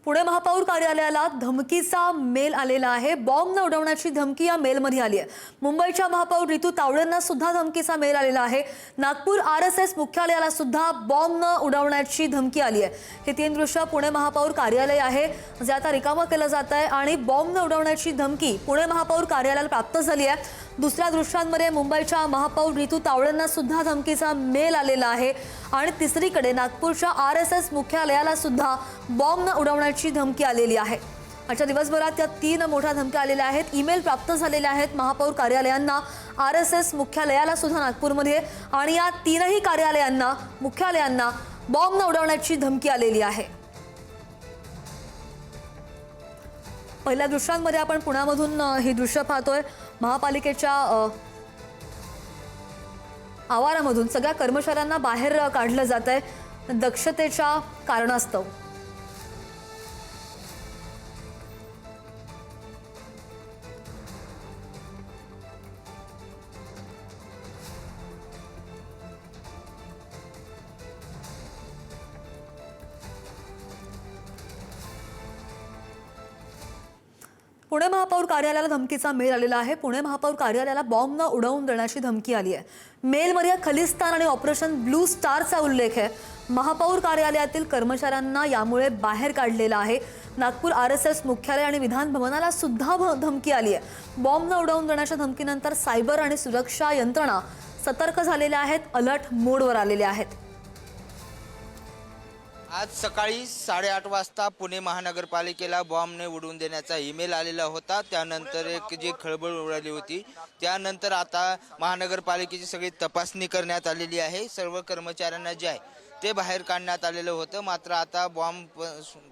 पुणे महापौर कार्यालयाला धमकीचा मेल आलेला आहे। बॉम्ब न उडवण्याची धमकी या मेलमध्ये आली आहे। मुंबईच्या महापौर रितू तावडेंना सुद्धा धमकीचा मेल आलेला आहे। नागपूर आरएसएस मुख्यालयाला सुद्धा बॉम्ब न उडवण्याची धमकी आली आहे। हे तीन दृश्य पुणे महापौर कार्यालय आहे, जे आता रिकामं केलं जात आहे आणि बॉम्ब न उडवण्याची धमकी पुणे महापौर कार्यालयाला प्राप्त झाली आहे। दुसऱ्या दृश्यांमध्ये मुंबईच्या महापौर रितू तावडेंना सुद्धा धमकीचा मेल आलेला आहे आणि तिसरीकडे नागपूरच्या आरएसएस मुख्यालयाला सुद्धा बॉम्ब न उडवण्याची धमकी आलेली आहे। आजच्या दिवसभरात या तीन मोठ्या धमक्या आलेल्या आहेत। ईमेल प्राप्त झालेले आहेत महापौर कार्यालयांना, आरएसएस मुख्यालयाला सुद्धा नागपूरमध्ये, आणि या तीनही कार्यालयांना मुख्यालयांना बॉम्ब न उडवण्याची धमकी आलेली आहे। पहिल्या दृश्यांमध्ये आपण पुण्यामधून ही दृश्य पाहतोय। महापालिकेच्या आवारामधून सगळ्या कर्मचाऱ्यांना बाहेर काढलं जात आहे दक्षतेच्या कारणास्तव। पुणे महापौर कार्यालयाला धमकीचा मेल आलेला आहे। पुणे महापौर कार्यालयाला बॉम्ब न उडवून देण्याची धमकी आली आहे। मेलमध्ये खलिस्तान आणि ऑपरेशन ब्लू स्टारचा उल्लेख आहे। महापौर कार्यालयातील कर्मचाऱ्यांना यामुळे बाहेर काढलेला आहे। नागपूर आरएसएस मुख्यालय आणि विधान भवनाला सुद्धा धमकी आली आहे। बॉम्ब न उडवून देण्याच्या धमकीनंतर सायबर आणि सुरक्षा यंत्रणा सतर्क झालेल्या आहेत, अलर्ट मोडवर आलेल्या आहेत। आज सकाळी 8:30 वाजता पुणे महानगरपालिकेला बॉम्बने उडवून देण्याचा ईमेल आलेला होता। त्यानंतर एक जी खळबळ उडाली होती। त्यानंतर आता महानगरपालिकेची सगळी तपासणी करण्यात आलेली आहे। सर्व कर्मचाऱ्यांना जे आहे ते बाहेर काढण्यात आलेलं होतं। मात्र आता बॉम्ब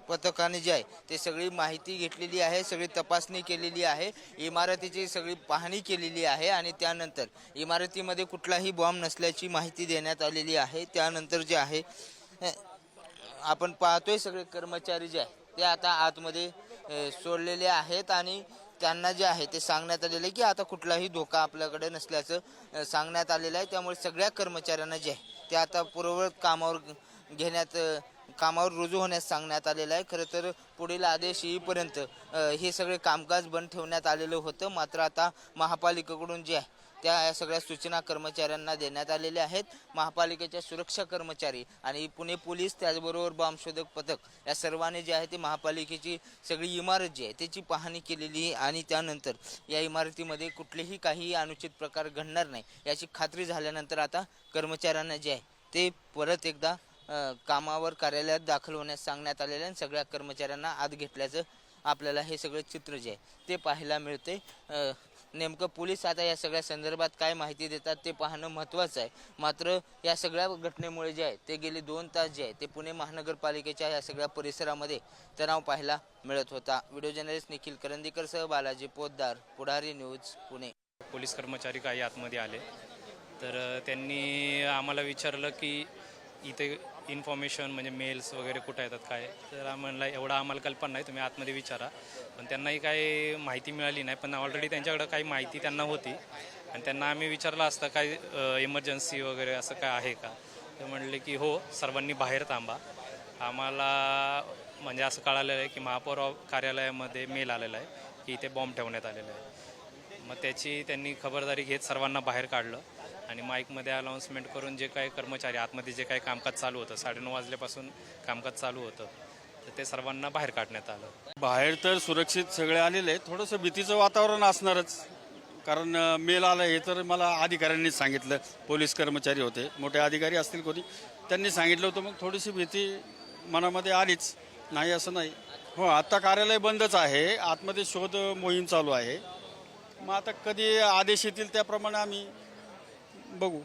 पथकाने जे आहे ते सगळी माहिती घेतलेली आहे, सगळी तपासणी केलेली आहे, इमारतीची सगळी पाहणी केलेली आहे आणि त्यानंतर इमारतीमध्ये कुठलाही बॉम्ब नसल्याची माहिती देण्यात आलेली आहे। त्यानंतर जे आहे आपण पाहतोय सगळे कर्मचारी जे आहे ते आता आतमध्ये सोडलेले आहेत आणि त्यांना जे आहे ते सांगण्यात आलेलं आहे की आता कुठलाही धोका आपल्याकडे नसल्याचं सांगण्यात आलेलं आहे। त्यामुळे सगळ्या कर्मचाऱ्यांना जे आहे ते आता पूर्ववत कामावर रुजू होण्यास सांगण्यात आलेलं आहे। खरं तर पुढील आदेश येईपर्यंत हे सगळे कामकाज बंद ठेवण्यात आलेलं होतं। मात्र आता महापालिकेकडून जे आहे त्या सगळ्या सूचना कर्मचाऱ्यांना देण्यात आलेल्या आहेत। महापालिकेच्या सुरक्षा कर्मचारी आणि पुणे पोलीस, त्याचबरोबर बॉम्बशोधक पथक या सर्वांनी जे आहे ते महापालिकेची सगळी इमारत जी आहे त्याची पाहणी केलेली आणि त्यानंतर या इमारतीमध्ये कुठलेही काही अनुचित प्रकार घडणार नाही याची खात्री झाल्यानंतर आता कर्मचाऱ्यांना जे आहे ते परत एकदा कामावर कार्यालयात दाखल होण्यास सांगण्यात आलेलं आहे। सगळ्या कर्मचाऱ्यांना आत घेतल्याचं आपल्याला हे सगळं चित्र जे आहे ते पाहायला मिळते। नेमकं पोलीस आता या सगळ्या संदर्भात काय माहिती देतात ते पाहणं महत्त्वाचं आहे। मात्र या सगळ्या घटनेमुळे जे आहे ते गेले 2 तास जे आहे ते पुणे महानगरपालिकेच्या या सगळ्या परिसरामध्ये तणाव पाहायला मिळत होता। व्हिडिओ जर्नलिस्ट निखिल करंदीकरसह बालाजी पोद्दार, पुढारी न्यूज, पुणे। पोलीस कर्मचारी काही आतमध्ये आले तर त्यांनी आम्हाला विचारलं की इथे इन्फॉर्मेशन म्हणजे मेल्स वगैरे कुठं येतात काय, तर म्हणलं एवढं आम्हाला कल्पना नाही, तुम्ही आतमध्ये विचारा। पण त्यांनाही काही माहिती मिळाली नाही, पण ऑलरेडी त्यांच्याकडं काही माहिती त्यांना होती आणि त्यांना आम्ही विचारलं असतं काय इमर्जन्सी वगैरे असं काय आहे का, तर म्हणले की हो, सर्वांनी बाहेर थांबा। आम्हाला म्हणजे असं कळालेलं आहे की महापौर कार्यालयामध्ये मेल आलेला आहे की इथे बॉम्ब ठेवण्यात आलेला आहे। मग त्याची त्यांनी खबरदारी घेत सर्वांना बाहेर काढलं आणि माईकमध्ये अनाऊन्समेंट करून जे काही कर्मचारी आतमध्ये जे काही कामकाज चालू होतं, 9:30 वाजल्यापासून कामकाज चालू होतं, तर ते सर्वांना बाहेर काढण्यात आलं। बाहेर तर सुरक्षित सगळे आलेले आहेत। थोडंसं भीतीचं वातावरण असणारच, कारण मेल आलं हे तर मला अधिकाऱ्यांनीच सांगितलं। पोलीस कर्मचारी होते, मोठे अधिकारी असतील कोणी, त्यांनी सांगितलं होतं। मग थोडीशी भीती मनामध्ये आलीच, नाही असं नाही। हो, आता कार्यालय बंदच आहे, आतमध्ये शोध मोहीम चालू आहे। मग आता कधी आदेश येतील त्याप्रमाणे आम्ही बघू।